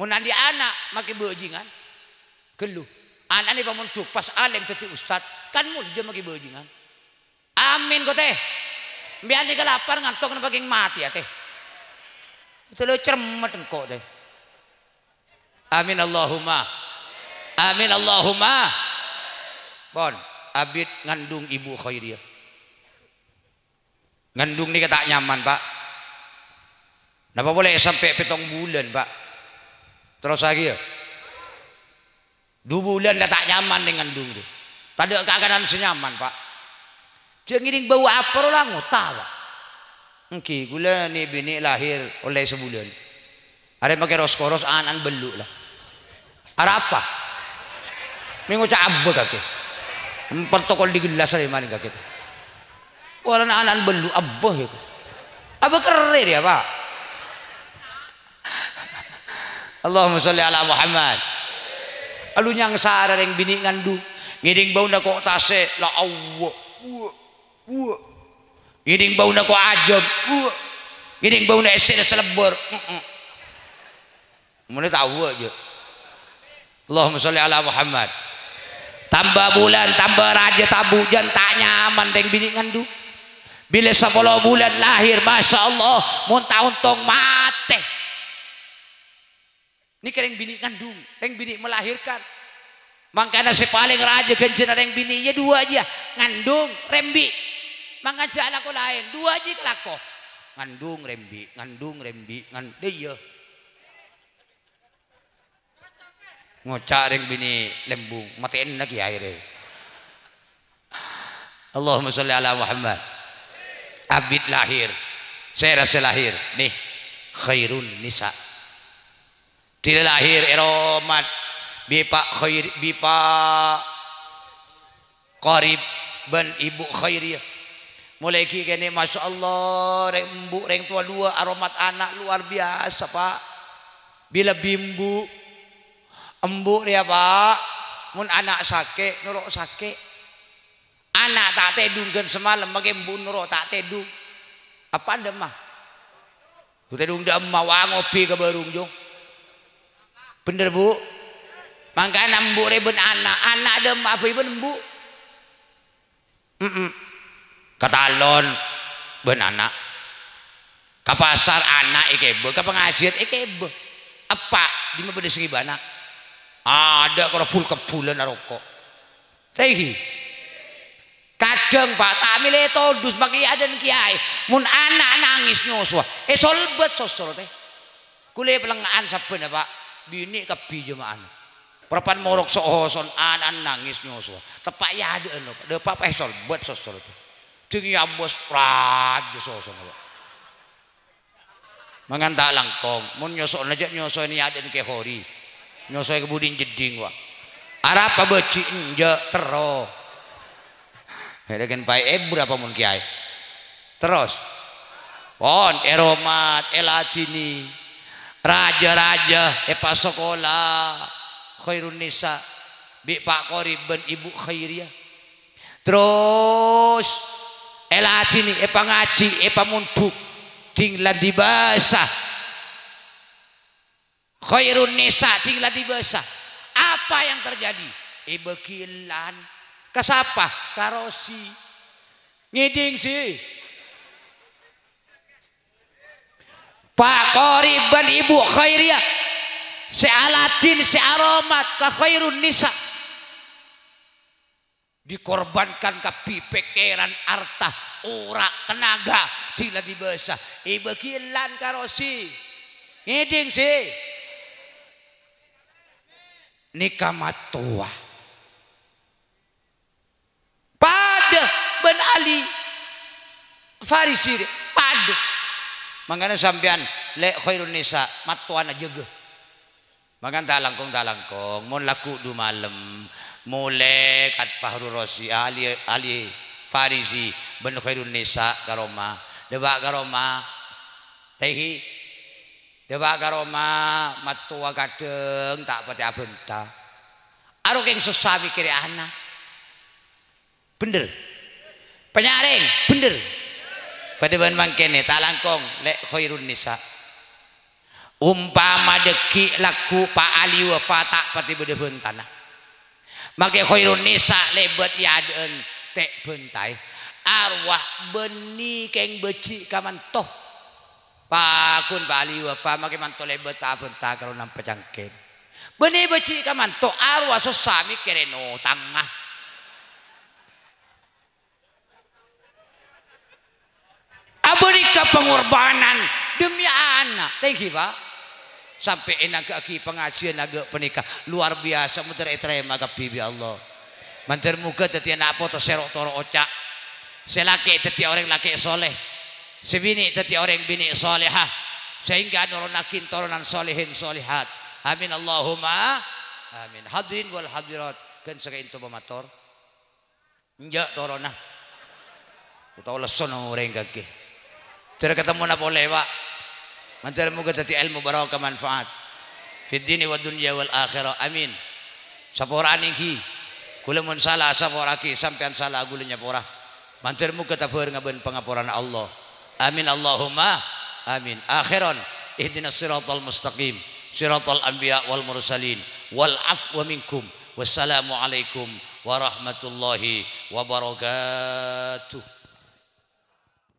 mun tandi anak make bajingan geluh anak ni pamun tuk pas alim teti ustad kan mun dia make bajingan amin kok teh biar ni kelapar ngantok na baging mati ya teh itu lo cermet engkau teh amin Allahumma bon abid ngandung Ibu Khairiyah ngandung ni tak nyaman pak napa boleh sampai 7 bulan pak terus lagi ya 2 bulan dah tak nyaman dengan ngandung tu tak ada keadaan senyaman pak dia ngiring bau apa orang ngutah pak engki gula ni bini lahir oleh sebulan ada pakai roskoros anan beluk lah ada apa minggu cak abbe kakek protokol di gelas dari mana kakek orang anak belu abah itu abah keren ya pak Allahumma sholli ala Muhammad alu nyang sarah yang bini ngandu ngiding bau nak kok tase la Allah ngiding bau nak kok ajab ngiding bau nak esir selebor mana tahu aja Allahumma sholli ala Muhammad tambah bulan tambah raja tabujan tak nyaman deng bini ngandu bila 10 bulan lahir Masya Allah muntah untung mate Ini kering bini kandung, kering bini melahirkan. Makanya si paling raja kencana reng bininya dua aja, ngandung, rembi. Makanya anak lain dua aja kelako. Ngandung, rembi, dia. Ngocak reng bini lembung, matiin lagi airnya. Allahumma sholli ala Muhammad. Abid lahir, saya rasa lahir, nih khairun nisa. Tidak lahir eromat. Bipa Qarib ben ibu khairiyah mulai kini masya Allah reng tua dua aromat anak luar biasa pak bila bimbu embuk ya pak mun anak sakit nurok sakit anak tak tedungkan semalam bagi embu nurok tak tedung apa anda mah tedung dah mah ngopi ke barung jong bener bu. Makanya embu reben anak dem apa ibu embu katalon ben anak ke pasar anak ikebe ke pengajian ikebe apa di mana seribu anak ada kalau full kebulan rokok teh kadang pak tamile todus bagi ada kiai mun anak nangis nyoswa solbet sosol teh kuliah pelengahan saben pak bini kebi jemaah perpan morok sohoson anan nangis nyoswa tepak ya ada eno de papa sol buat sosol itu dengi ambos prat sosol apa manganta langkong mun nyosok aja nyosok ini ada ke hori nyosok ke budin jeding wa arab apa beci enje tero ada kan pai berapa mun kiai terus pon eromat elacini raja-raja pas sekolah khairun nisa bi Pak Qarib ben ibu khairiyah terus elacini ngaji munbuk tinggal di basah khairun nisa tinggal di basah apa yang terjadi bekilan kasapa karosi ngiding sih Pak Qarib ben ibu khairiyah si Aladin si aromat ka khairun nisa dikorbankan ke pikiran harta ura tenaga cila di basah ibekilan karosi ngiding sih nikamat tua pada ben Ali Farisi pada mangana sampean lek khairun nisa matuana juga makan talangkong mun laku du malam mulai kat Fahru Rosi ali Farisi ben khairun nisa karoma deba karoma tehi deba karoma matua kadeng tak pati abenta aro keng sesami kiri anak bener penyaring bener pada ban mangkene talangkong lek khairun nisa umpama deki laku Pak Ali wafata pati bede bentana make khairun nisa lebet yaden tek bentai arwah beni keng beci kamantoh pakun Pak Ali wafa make manto lebet ta benta kalau nampa jangken beni beci kamantoh arwah sesami kereno tangah abadika pengorbanan demi anak thank you Pak sampai enak aki pengajian agak penikah luar biasa muter etrema ke bibi Allah manter muka teti anak foto serok toro ocak selaki teti orang laki soleh sebini teti orang bini solehah sehingga nurunakin turunan solehin solehat amin Allahumma amin hadirin wal hadirat kan saka itu pemator enggak torona utawa leson orang kaki tidak ketemu na boleh pak mantar muga tati ilmu barokah manfaat fid dini wa dunya wal akhirah amin sapora niki kula mun salah sapora ki sampean salah gulenya pora mantar muga tabeur ngaben pangapuran Allah amin Allahumma amin akhiran ihdinas siratal mustaqim siratal anbiya wal mursalin wal afwa minkum wassalamu alaikum warahmatullahi wabarakatuh.